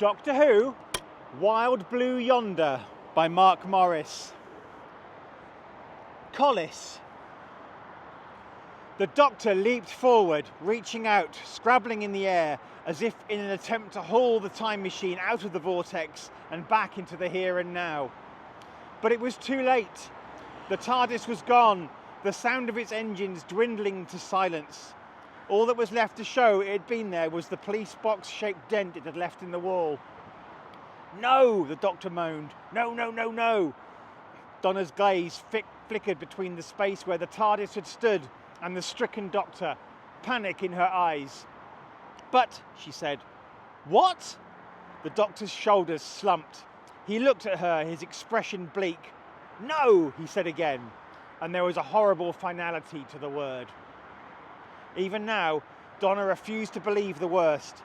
Doctor Who, Wild Blue Yonder by Mark Morris. Collis. The Doctor leaped forward, reaching out, scrabbling in the air, as if in an attempt to haul the time machine out of the vortex and back into the here and now. But it was too late. The TARDIS was gone, the sound of its engines dwindling to silence. All that was left to show it had been there was the police box-shaped dent it had left in the wall. "No!" the Doctor moaned. "No, no, no, no!" Donna's gaze flickered between the space where the TARDIS had stood and the stricken Doctor, panic in her eyes. "But," she said. "What?" The Doctor's shoulders slumped. He looked at her, his expression bleak. "No," he said again, and there was a horrible finality to the word. Even now, Donna refused to believe the worst.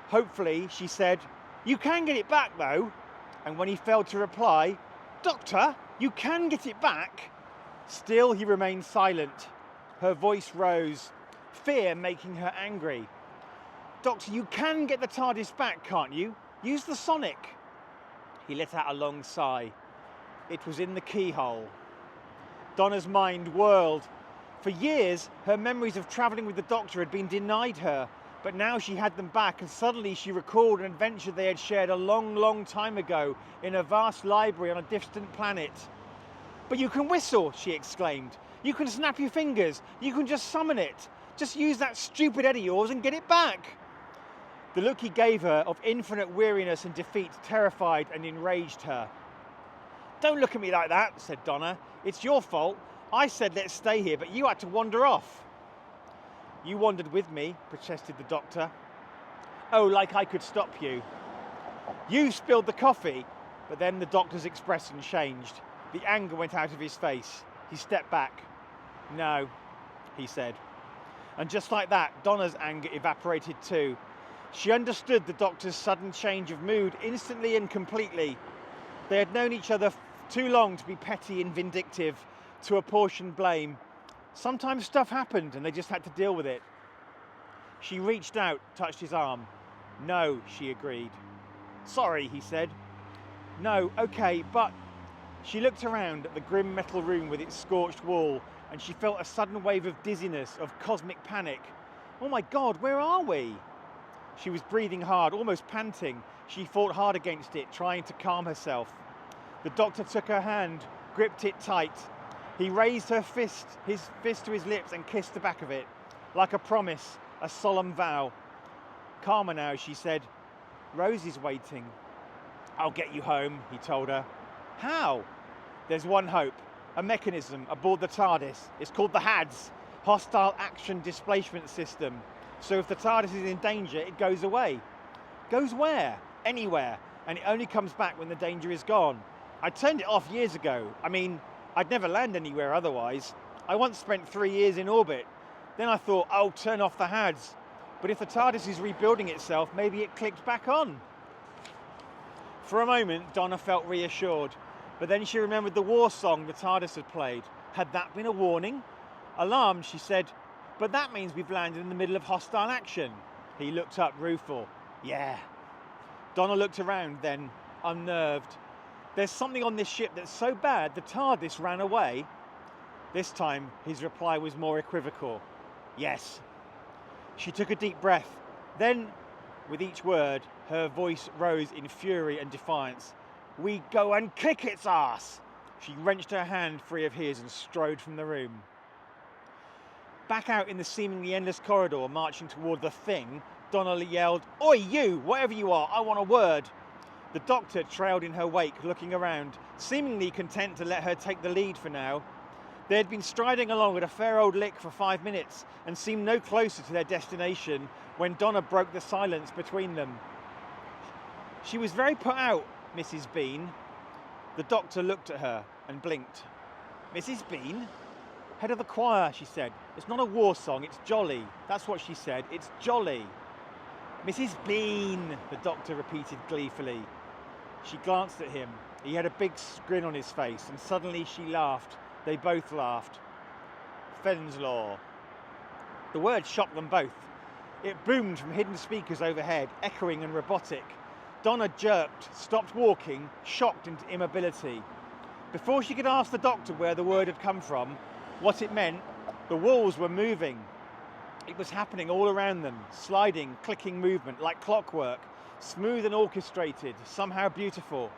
Hopefully, she said, "You can get it back, though." And when he failed to reply, "Doctor, you can get it back." Still, he remained silent. Her voice rose, fear making her angry. "Doctor, you can get the TARDIS back, can't you? Use the sonic." He let out a long sigh. It was in the keyhole. Donna's mind whirled. For years, her memories of travelling with the Doctor had been denied her, but now she had them back, and suddenly she recalled an adventure they had shared a long, long time ago in a vast library on a distant planet. "But you can whistle," she exclaimed. "You can snap your fingers. You can just summon it. Just use that stupid head of yours and get it back." The look he gave her of infinite weariness and defeat terrified and enraged her. "Don't look at me like that," said Donna. "It's your fault. I said let's stay here, but you had to wander off." "You wandered with me," protested the Doctor. "Oh, like I could stop you." "You spilled the coffee." But then the Doctor's expression changed. The anger went out of his face. He stepped back. "No," he said. And just like that, Donna's anger evaporated too. She understood the Doctor's sudden change of mood instantly and completely. They had known each other too long to be petty and vindictive, to apportion blame. Sometimes stuff happened and they just had to deal with it. She reached out, touched his arm. "No," she agreed. "Sorry," he said. "No, okay, but..." She looked around at the grim metal room with its scorched wall, and she felt a sudden wave of dizziness, of cosmic panic. "Oh my God, where are we?" She was breathing hard, almost panting. She fought hard against it, trying to calm herself. The Doctor took her hand, gripped it tight. He raised his fist to his lips and kissed the back of it, like a promise, a solemn vow. "Calmer now," she said. "Rosie's waiting." "I'll get you home," he told her. "How?" "There's one hope. A mechanism aboard the TARDIS. It's called the HADS, Hostile Action Displacement System. So if the TARDIS is in danger, it goes away." "Goes where?" "Anywhere. And it only comes back when the danger is gone. I turned it off years ago. I mean, I'd never land anywhere otherwise. I once spent 3 years in orbit. Then I thought, I'll turn off the HADS. But if the TARDIS is rebuilding itself, maybe it clicked back on." For a moment, Donna felt reassured. But then she remembered the war song the TARDIS had played. Had that been a warning? Alarmed, she said, "But that means we've landed in the middle of hostile action." He looked up, rueful. "Yeah." Donna looked around then, unnerved. "There's something on this ship that's so bad the TARDIS ran away?" This time, his reply was more equivocal. "Yes." She took a deep breath. Then, with each word, her voice rose in fury and defiance. "We go and kick its ass!" She wrenched her hand free of his and strode from the room. Back out in the seemingly endless corridor, marching toward the thing, Donna yelled, "Oi, you! Whatever you are, I want a word!" The Doctor trailed in her wake, looking around, seemingly content to let her take the lead for now. They had been striding along at a fair old lick for 5 minutes and seemed no closer to their destination when Donna broke the silence between them. "She was very put out, Mrs. Bean." The Doctor looked at her and blinked. "Mrs. Bean?" "Head of the choir," she said. "It's not a war song, it's jolly." That's what she said, "It's jolly." "Mrs. Bean," the Doctor repeated gleefully. She glanced at him. He had a big grin on his face, and suddenly she laughed. They both laughed. "Fenslaw." The word shocked them both. It boomed from hidden speakers overhead, echoing and robotic. Donna jerked, stopped walking, shocked into immobility. Before she could ask the doctor where the word had come from, what it meant, the walls were moving. It was happening all around them, sliding, clicking movement like clockwork, smooth and orchestrated, somehow beautiful.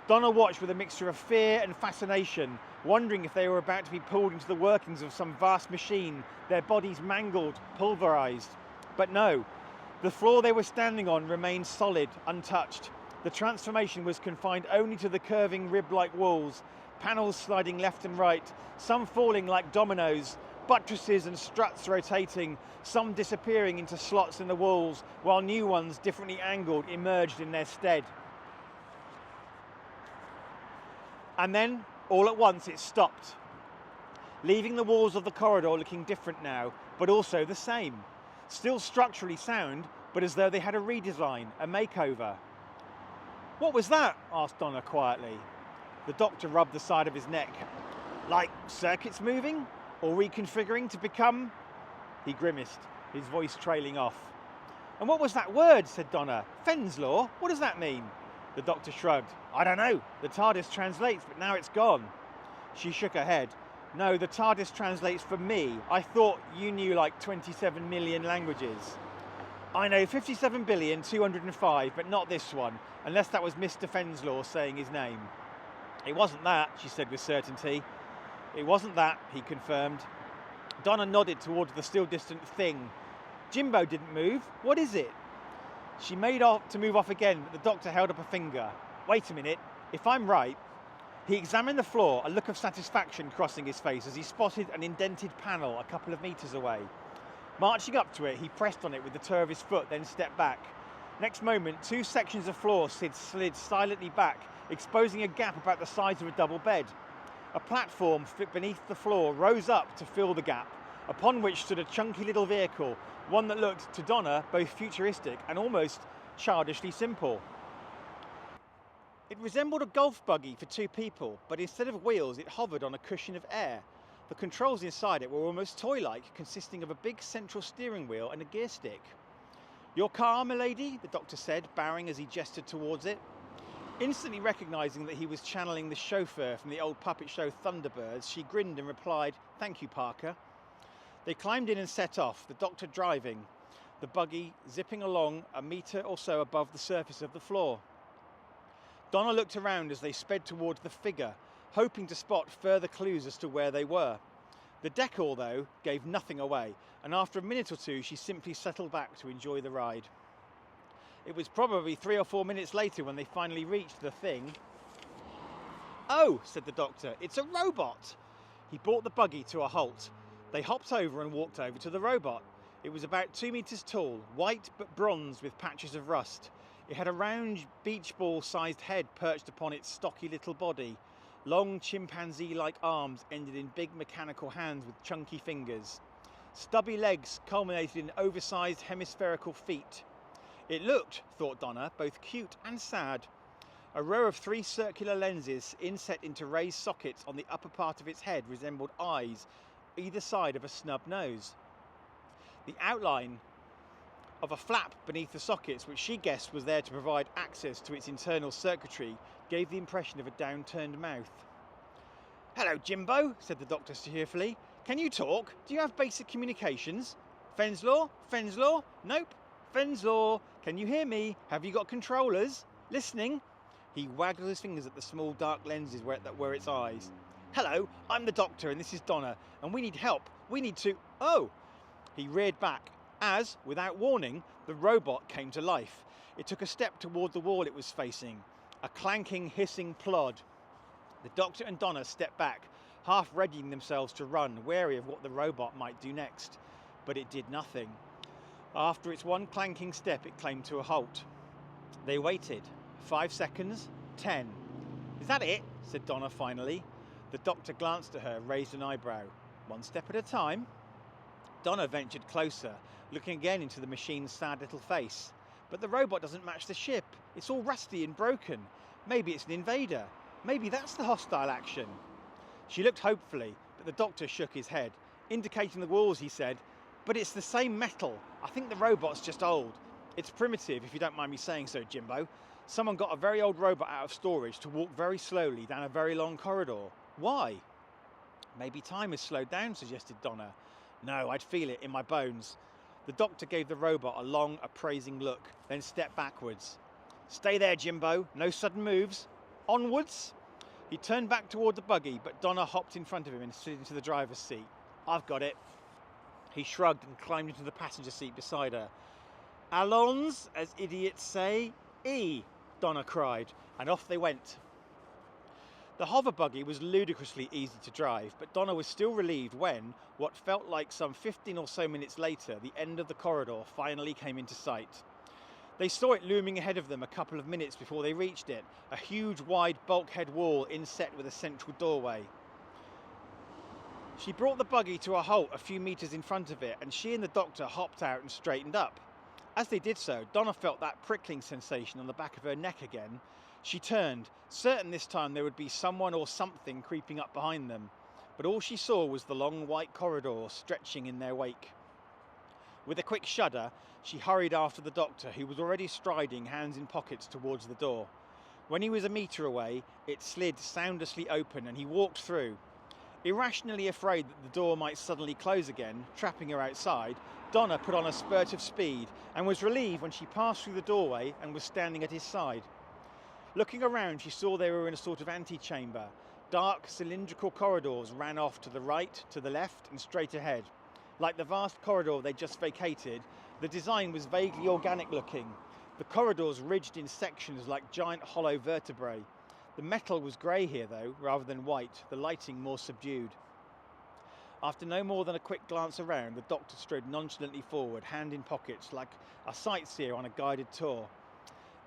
Donna watched with a mixture of fear and fascination, wondering if they were about to be pulled into the workings of some vast machine, their bodies mangled, pulverized. But no, the floor they were standing on remained solid, untouched. The transformation was confined only to the curving rib-like walls, panels sliding left and right, some falling like dominoes, buttresses and struts rotating, some disappearing into slots in the walls, while new ones, differently angled, emerged in their stead. And then, all at once, it stopped, leaving the walls of the corridor looking different now, but also the same. Still structurally sound, but as though they had a redesign, a makeover. "What was that?" asked Donna quietly. The doctor rubbed the side of his neck. "Like circuits moving? Or reconfiguring to become..." He grimaced, his voice trailing off. "And what was that word?" said Donna. "Fenn's law? What does that mean?" The doctor shrugged. "I don't know. The TARDIS translates, but now it's gone." She shook her head. "No, the TARDIS translates for me. I thought you knew like 27 million languages." "I know 57,205,000,000, but not this one, unless that was Mr. Fenslaw saying his name." "It wasn't that," she said with certainty. "It wasn't that," he confirmed. Donna nodded towards the still distant thing. "Jimbo didn't move. What is it?" She made off to move off again, but the doctor held up a finger. "Wait a minute. If I'm right..." He examined the floor, a look of satisfaction crossing his face as he spotted an indented panel a couple of meters away. Marching up to it, he pressed on it with the toe of his foot, then stepped back. Next moment, two sections of floor slid silently back, exposing a gap about the size of a double bed. A platform fit beneath the floor rose up to fill the gap, upon which stood a chunky little vehicle, one that looked, to Donna, both futuristic and almost childishly simple. It resembled a golf buggy for two people, but instead of wheels, it hovered on a cushion of air. The controls inside it were almost toy-like, consisting of a big central steering wheel and a gear stick. "Your car, milady?" the doctor said, bowing as he gestured towards it. Instantly recognising that he was channeling the chauffeur from the old puppet show Thunderbirds, she grinned and replied, "Thank you, Parker." They climbed in and set off, the doctor driving, the buggy zipping along a metre or so above the surface of the floor. Donna looked around as they sped towards the figure, hoping to spot further clues as to where they were. The decor, though, gave nothing away, and after a minute or two she simply settled back to enjoy the ride. It was probably 3 or 4 minutes later when they finally reached the thing. "Oh," said the doctor, "it's a robot." He brought the buggy to a halt. They hopped over and walked over to the robot. It was about 2 meters tall, white but bronze with patches of rust. It had a round beach ball sized head perched upon its stocky little body. Long chimpanzee-like arms ended in big mechanical hands with chunky fingers. Stubby legs culminated in oversized hemispherical feet. It looked, thought Donna, both cute and sad. A row of 3 circular lenses inset into raised sockets on the upper part of its head resembled eyes, either side of a snub nose. The outline of a flap beneath the sockets, which she guessed was there to provide access to its internal circuitry, gave the impression of a downturned mouth. "Hello, Jimbo," said the doctor cheerfully. "Can you talk? Do you have basic communications? Fenslaw? Fenslaw? Nope. Fenslaw, can you hear me? Have you got controllers? Listening?" He waggled his fingers at the small dark lenses that were its eyes. "Hello, I'm the doctor and this is Donna, and we need help. We need to..." "Oh!" He reared back as, without warning, the robot came to life. It took a step toward the wall it was facing, a clanking, hissing plod. The doctor and Donna stepped back, half readying themselves to run, wary of what the robot might do next. But it did nothing. After its one clanking step, it came to a halt. They waited. 5 seconds. 10. "Is that it?" said Donna finally. The doctor glanced at her, raised an eyebrow. "One step at a time." Donna ventured closer, looking again into the machine's sad little face. "But the robot doesn't match the ship. It's all rusty and broken. Maybe it's an invader. Maybe that's the hostile action." She looked hopefully, but the doctor shook his head. Indicating the walls, he said, "But it's the same metal. I think the robot's just old. It's primitive, if you don't mind me saying so, Jimbo. Someone got a very old robot out of storage to walk very slowly down a very long corridor. Why? Maybe time has slowed down, suggested Donna. No, I'd feel it in my bones. The doctor gave the robot a long, appraising look, then stepped backwards. Stay there, Jimbo. No sudden moves. Onwards. He turned back toward the buggy, but Donna hopped in front of him and slid into the driver's seat. I've got it. He shrugged and climbed into the passenger seat beside her. Allons, as idiots say. E, Donna cried, and off they went. The hover buggy was ludicrously easy to drive, but Donna was still relieved when, what felt like some 15 or so minutes later, the end of the corridor finally came into sight. They saw it looming ahead of them a couple of minutes before they reached it, a huge wide bulkhead wall inset with a central doorway. She brought the buggy to a halt a few metres in front of it, and she and the doctor hopped out and straightened up. As they did so, Donna felt that prickling sensation on the back of her neck again. She turned, certain this time there would be someone or something creeping up behind them, but all she saw was the long white corridor stretching in their wake. With a quick shudder, she hurried after the doctor, who was already striding, hands in pockets, towards the door. When he was a metre away, it slid soundlessly open and he walked through. Irrationally afraid that the door might suddenly close again, trapping her outside, Donna put on a spurt of speed and was relieved when she passed through the doorway and was standing at his side. Looking around, she saw they were in a sort of antechamber. Dark, cylindrical corridors ran off to the right, to the left, and straight ahead. Like the vast corridor they'd just vacated, the design was vaguely organic looking. The corridors ridged in sections like giant hollow vertebrae. The metal was grey here, though, rather than white, the lighting more subdued. After no more than a quick glance around, the doctor strode nonchalantly forward, hand in pockets, like a sightseer on a guided tour.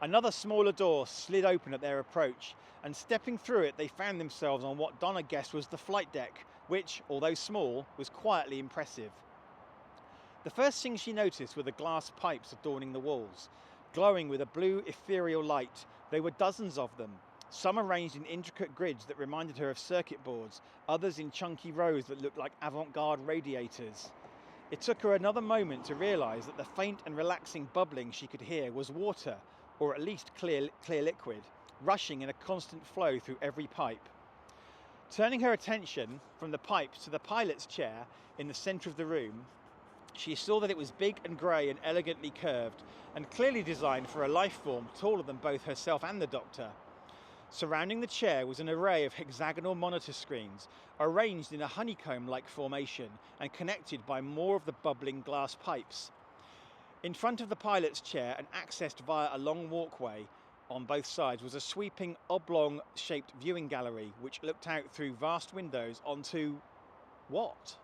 Another smaller door slid open at their approach, and stepping through it they found themselves on what Donna guessed was the flight deck, which, although small, was quietly impressive. The first thing she noticed were the glass pipes adorning the walls. Glowing with a blue ethereal light, there were dozens of them, some arranged in intricate grids that reminded her of circuit boards, others in chunky rows that looked like avant-garde radiators. It took her another moment to realise that the faint and relaxing bubbling she could hear was water, or at least clear liquid, rushing in a constant flow through every pipe. Turning her attention from the pipes to the pilot's chair in the centre of the room, she saw that it was big and grey and elegantly curved, and clearly designed for a life form taller than both herself and the doctor. Surrounding the chair was an array of hexagonal monitor screens, arranged in a honeycomb-like formation and connected by more of the bubbling glass pipes. In front of the pilot's chair and accessed via a long walkway on both sides was a sweeping oblong-shaped viewing gallery which looked out through vast windows onto what?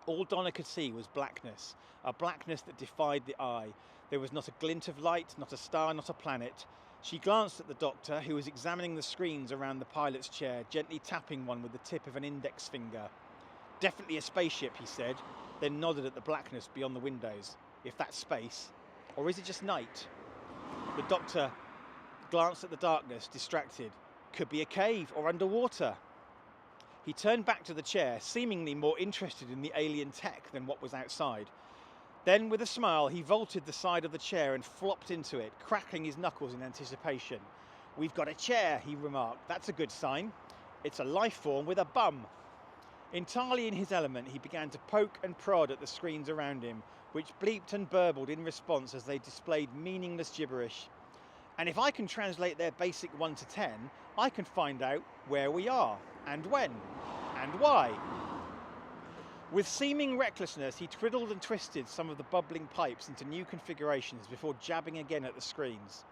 All Donna could see was blackness, a blackness that defied the eye. There was not a glint of light, not a star, not a planet. She glanced at the doctor, who was examining the screens around the pilot's chair, gently tapping one with the tip of an index finger. Definitely a spaceship, he said, then nodded at the blackness beyond the windows. If that's space. Or is it just night? The doctor glanced at the darkness, distracted. Could be a cave or underwater. He turned back to the chair, seemingly more interested in the alien tech than what was outside. Then, with a smile, he vaulted the side of the chair and flopped into it, crackling his knuckles in anticipation. We've got a chair, he remarked. That's a good sign. It's a life form with a bum. Entirely in his element, he began to poke and prod at the screens around him, which bleeped and burbled in response as they displayed meaningless gibberish. And if I can translate their basic 1 to 10, I can find out where we are, and when, and why. With seeming recklessness, he twiddled and twisted some of the bubbling pipes into new configurations before jabbing again at the screens.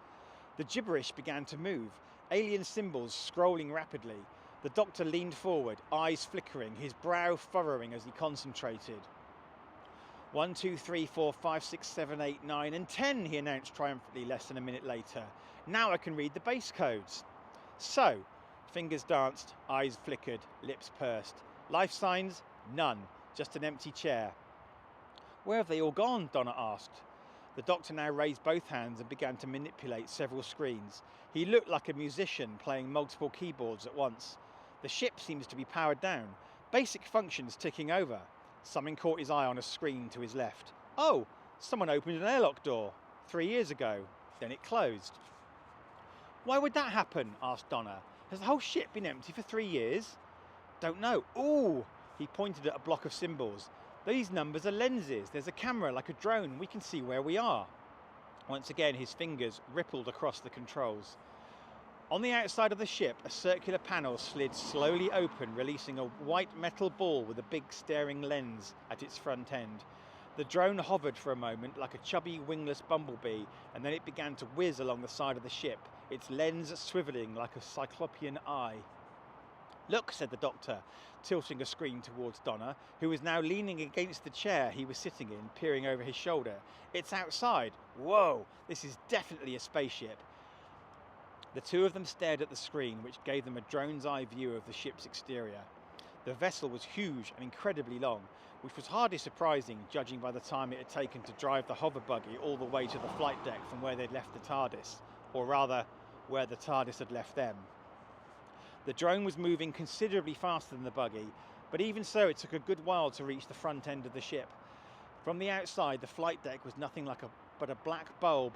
The gibberish began to move, alien symbols scrolling rapidly. The doctor leaned forward, eyes flickering, his brow furrowing as he concentrated. 1, 2, 3, 4, 5, 6, 7, 8, 9, and 10, he announced triumphantly less than a minute later. Now I can read the base codes. So, fingers danced, eyes flickered, lips pursed. Life signs? None. Just an empty chair. Where have they all gone? Donna asked. The doctor now raised both hands and began to manipulate several screens. He looked like a musician playing multiple keyboards at once. The ship seems to be powered down. Basic functions ticking over. Something caught his eye on a screen to his left. Oh, someone opened an airlock door 3 years ago. Then it closed. Why would that happen? Asked Donna. Has the whole ship been empty for 3 years? Don't know. Ooh! He pointed at a block of symbols. These numbers are lenses. There's a camera like a drone. We can see where we are. Once again, his fingers rippled across the controls. On the outside of the ship, a circular panel slid slowly open, releasing a white metal ball with a big staring lens at its front end. The drone hovered for a moment like a chubby wingless bumblebee, and then it began to whiz along the side of the ship, its lens swivelling like a cyclopean eye. Look, said the doctor, tilting a screen towards Donna, who was now leaning against the chair he was sitting in, peering over his shoulder. It's outside. Whoa, this is definitely a spaceship. The two of them stared at the screen, which gave them a drone's eye view of the ship's exterior. The vessel was huge and incredibly long, which was hardly surprising, judging by the time it had taken to drive the hover buggy all the way to the flight deck from where they'd left the TARDIS, or rather, where the TARDIS had left them. The drone was moving considerably faster than the buggy, but even so it took a good while to reach the front end of the ship. From the outside, the flight deck was nothing but a black bulb,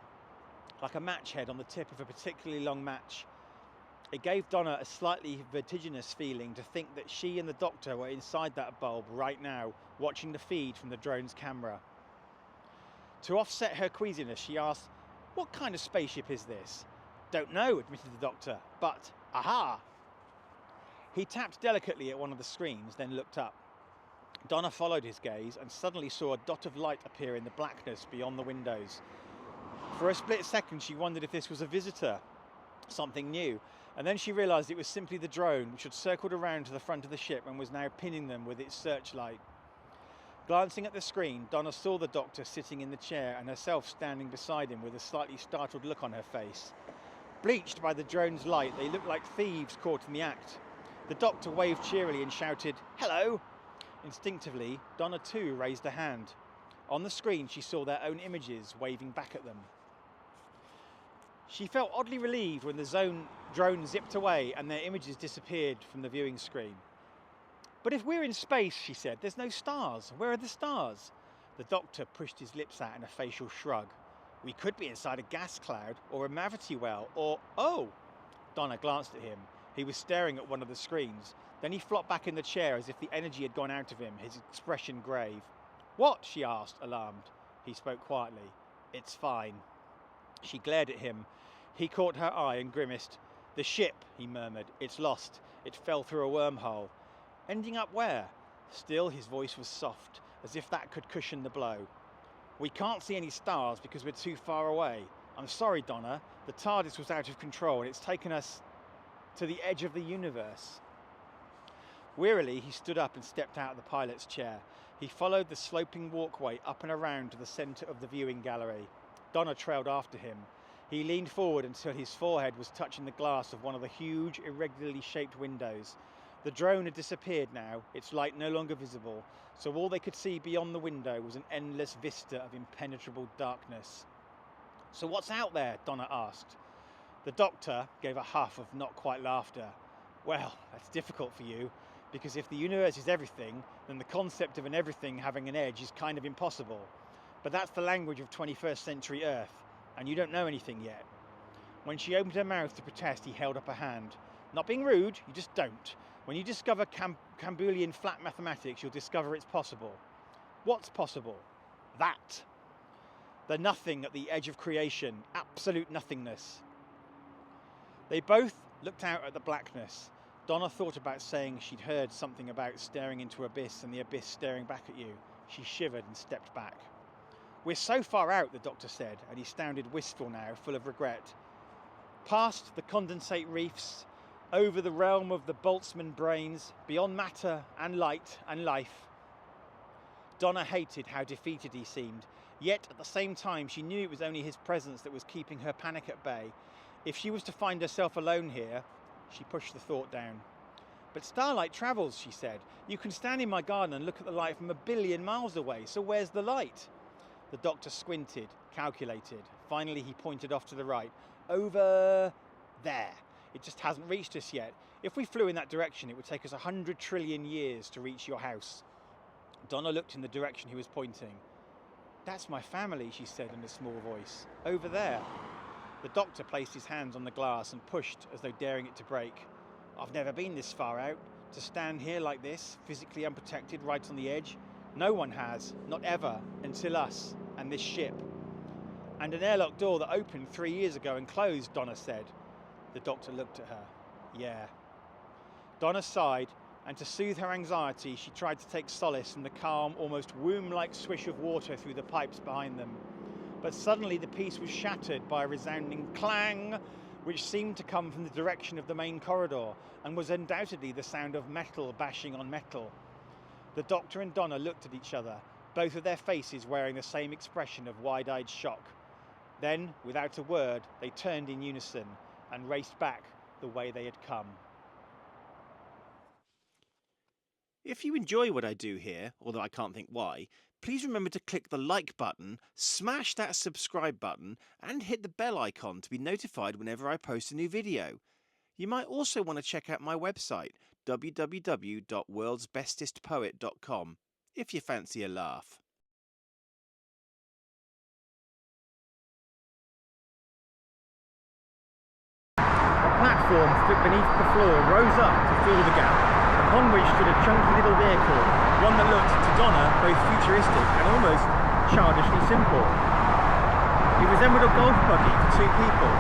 like a match head on the tip of a particularly long match. It gave Donna a slightly vertiginous feeling to think that she and the doctor were inside that bulb right now, watching the feed from the drone's camera. To offset her queasiness, she asked, "What kind of spaceship is this?" "Don't know," admitted the doctor, "but, aha!" He tapped delicately at one of the screens, then looked up. Donna followed his gaze and suddenly saw a dot of light appear in the blackness beyond the windows. For a split second she wondered if this was a visitor, something new, and then she realised it was simply the drone, which had circled around to the front of the ship and was now pinning them with its searchlight. Glancing at the screen, Donna saw the doctor sitting in the chair and herself standing beside him with a slightly startled look on her face. Bleached by the drone's light, they looked like thieves caught in the act. The doctor waved cheerily and shouted, "Hello!" Instinctively, Donna too raised a hand. On the screen she saw their own images waving back at them. She felt oddly relieved when the drone zipped away and their images disappeared from the viewing screen. "But if we're in space," she said, "there's no stars. Where are the stars?" The doctor pushed his lips out in a facial shrug. "We could be inside a gas cloud or a mavity well or... Oh!" Donna glanced at him. He was staring at one of the screens. Then he flopped back in the chair as if the energy had gone out of him, his expression grave. "What?" she asked, alarmed. He spoke quietly. "It's fine." She glared at him. He caught her eye and grimaced. "The ship," he murmured. "It's lost. It fell through a wormhole." "Ending up where?" Still his voice was soft, as if that could cushion the blow. "We can't see any stars because we're too far away. I'm sorry, Donna. The TARDIS was out of control and it's taken us to the edge of the universe." Wearily, he stood up and stepped out of the pilot's chair. He followed the sloping walkway up and around to the centre of the viewing gallery. Donna trailed after him. He leaned forward until his forehead was touching the glass of one of the huge, irregularly shaped windows. The drone had disappeared now, its light no longer visible, so all they could see beyond the window was an endless vista of impenetrable darkness. "So what's out there?" Donna asked. The doctor gave a huff of not quite laughter. "Well, that's difficult for you, because if the universe is everything, then the concept of an everything having an edge is kind of impossible. But that's the language of 21st century Earth, and you don't know anything yet." When she opened her mouth to protest, he held up a hand. "Not being rude, you just don't. When you discover Campbellian flat mathematics, you'll discover it's possible." "What's possible?" "That. The nothing at the edge of creation, absolute nothingness." They both looked out at the blackness. Donna thought about saying she'd heard something about staring into abyss and the abyss staring back at you. She shivered and stepped back. "We're so far out," the doctor said, and he sounded wistful now, full of regret. "Past the condensate reefs, over the realm of the Boltzmann brains, beyond matter and light and life." Donna hated how defeated he seemed, yet at the same time she knew it was only his presence that was keeping her panic at bay. If she was to find herself alone here, she pushed the thought down. "But starlight travels," she said. "You can stand in my garden and look at the light from 1,000,000,000 miles away, so where's the light?" The doctor squinted, calculated. Finally he pointed off to the right. "Over there. It just hasn't reached us yet. If we flew in that direction, it would take us 100 trillion years to reach your house." Donna looked in the direction he was pointing. "That's my family," she said in a small voice. "Over there." The doctor placed his hands on the glass and pushed as though daring it to break. I've never been this far out. To stand here like this, physically unprotected, right on the edge. No one has, not ever, until us and this ship. And an airlock door that opened 3 years ago and closed, Donna said. The doctor looked at her. Yeah. Donna sighed, and to soothe her anxiety, she tried to take solace in the calm, almost womb-like swish of water through the pipes behind them. But suddenly the peace was shattered by a resounding clang, which seemed to come from the direction of the main corridor, and was undoubtedly the sound of metal bashing on metal. The doctor and Donna looked at each other, both of their faces wearing the same expression of wide-eyed shock. Then, without a word, they turned in unison and raced back the way they had come. If you enjoy what I do here, although I can't think why, please remember to click the like button, smash that subscribe button, and hit the bell icon to be notified whenever I post a new video. You might also want to check out my website, www.worldsbestestpoet.com, if you fancy a laugh. A platform stood beneath the floor rose up to fill the gap, upon which stood a chunky little vehicle, one that looked, to Donna, both futuristic and almost childishly simple. It resembled a golf buggy for two people.